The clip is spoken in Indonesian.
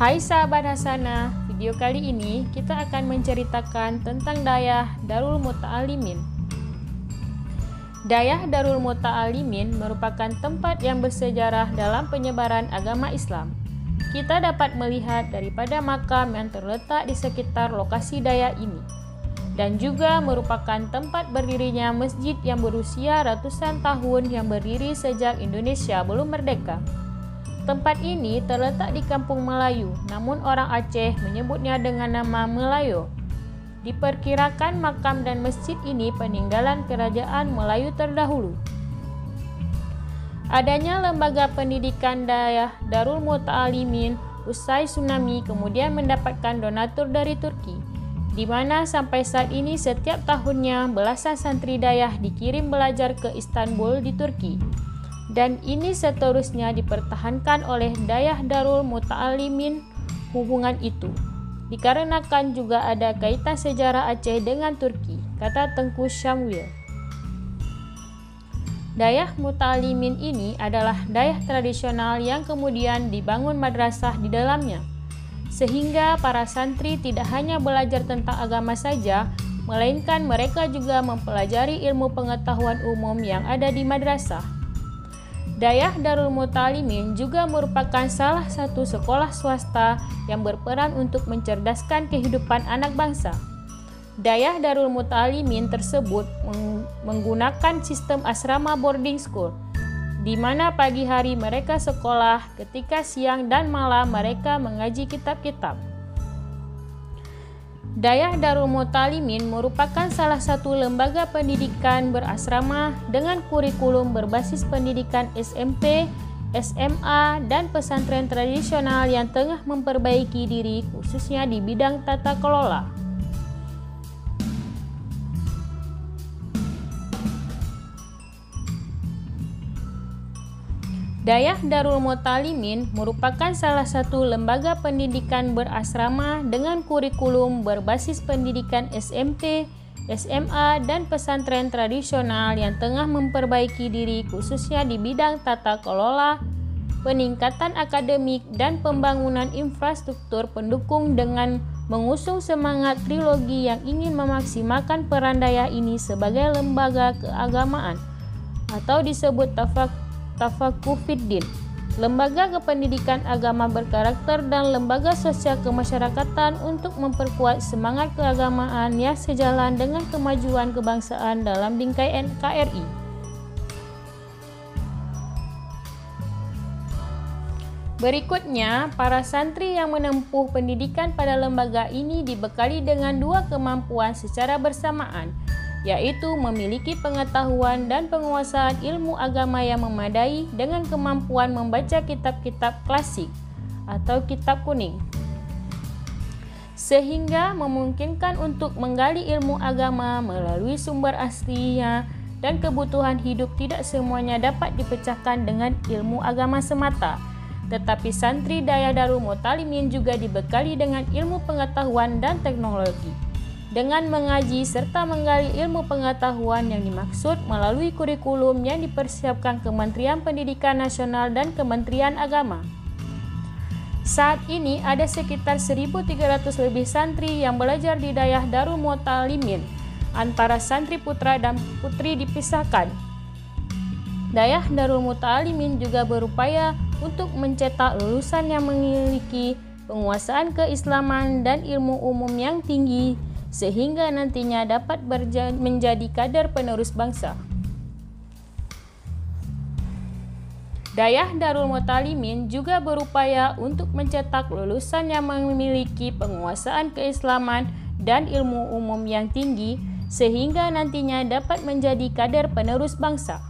Hai sahabat Hasanah, video kali ini kita akan menceritakan tentang Dayah Darul Muta'alimin. Dayah Darul Muta'alimin merupakan tempat yang bersejarah dalam penyebaran agama Islam. Kita dapat melihat daripada makam yang terletak di sekitar lokasi dayah ini, dan juga merupakan tempat berdirinya masjid yang berusia ratusan tahun yang berdiri sejak Indonesia belum merdeka. Tempat ini terletak di Kampung Melayu, namun orang Aceh menyebutnya dengan nama Melayu. Diperkirakan makam dan masjid ini peninggalan kerajaan Melayu terdahulu. Adanya lembaga pendidikan Dayah Darul Muta'alimin usai tsunami kemudian mendapatkan donatur dari Turki, di mana sampai saat ini setiap tahunnya belasan santri Dayah dikirim belajar ke Istanbul di Turki. Dan ini seterusnya dipertahankan oleh Dayah Darul Muta'alimin. Hubungan itu dikarenakan juga ada kaitan sejarah Aceh dengan Turki, kata Tengku Syamwil. Dayah Muta'alimin ini adalah dayah tradisional yang kemudian dibangun madrasah di dalamnya, sehingga para santri tidak hanya belajar tentang agama saja, melainkan mereka juga mempelajari ilmu pengetahuan umum yang ada di madrasah. Dayah Darul Muta'alimin juga merupakan salah satu sekolah swasta yang berperan untuk mencerdaskan kehidupan anak bangsa. Dayah Darul Muta'alimin tersebut menggunakan sistem asrama boarding school, di mana pagi hari mereka sekolah, ketika siang dan malam mereka mengaji kitab-kitab. Dayah Darul Muta'alimin merupakan salah satu lembaga pendidikan berasrama dengan kurikulum berbasis pendidikan SMP, SMA, dan pesantren tradisional yang tengah memperbaiki diri khususnya di bidang tata kelola. Dayah Darul Muta'alimin merupakan salah satu lembaga pendidikan berasrama dengan kurikulum berbasis pendidikan SMP, SMA, dan pesantren tradisional yang tengah memperbaiki diri khususnya di bidang tata kelola, peningkatan akademik, dan pembangunan infrastruktur pendukung dengan mengusung semangat trilogi yang ingin memaksimalkan peran dayah ini sebagai lembaga keagamaan atau disebut Tafakuh Fiddin, lembaga kependidikan agama berkarakter dan lembaga sosial kemasyarakatan untuk memperkuat semangat keagamaan yang sejalan dengan kemajuan kebangsaan dalam bingkai NKRI. Berikutnya, para santri yang menempuh pendidikan pada lembaga ini dibekali dengan dua kemampuan secara bersamaan, yaitu memiliki pengetahuan dan penguasaan ilmu agama yang memadai dengan kemampuan membaca kitab-kitab klasik atau kitab kuning, sehingga memungkinkan untuk menggali ilmu agama melalui sumber aslinya, dan kebutuhan hidup tidak semuanya dapat dipecahkan dengan ilmu agama semata. Tetapi santri Dayah Darul Muta'alimin juga dibekali dengan ilmu pengetahuan dan teknologi. Dengan mengaji serta menggali ilmu pengetahuan yang dimaksud melalui kurikulum yang dipersiapkan Kementerian Pendidikan Nasional dan Kementerian Agama. Saat ini ada sekitar 1.300 lebih santri yang belajar di Dayah Darul Muta'alimin, antara santri putra dan putri dipisahkan. Dayah Darul Muta'alimin juga berupaya untuk mencetak lulusan yang memiliki penguasaan keislaman dan ilmu umum yang tinggi, sehingga nantinya dapat menjadi kader penerus bangsa. Dayah Darul Muta'alimin juga berupaya untuk mencetak lulusan yang memiliki penguasaan keislaman dan ilmu umum yang tinggi, sehingga nantinya dapat menjadi kader penerus bangsa.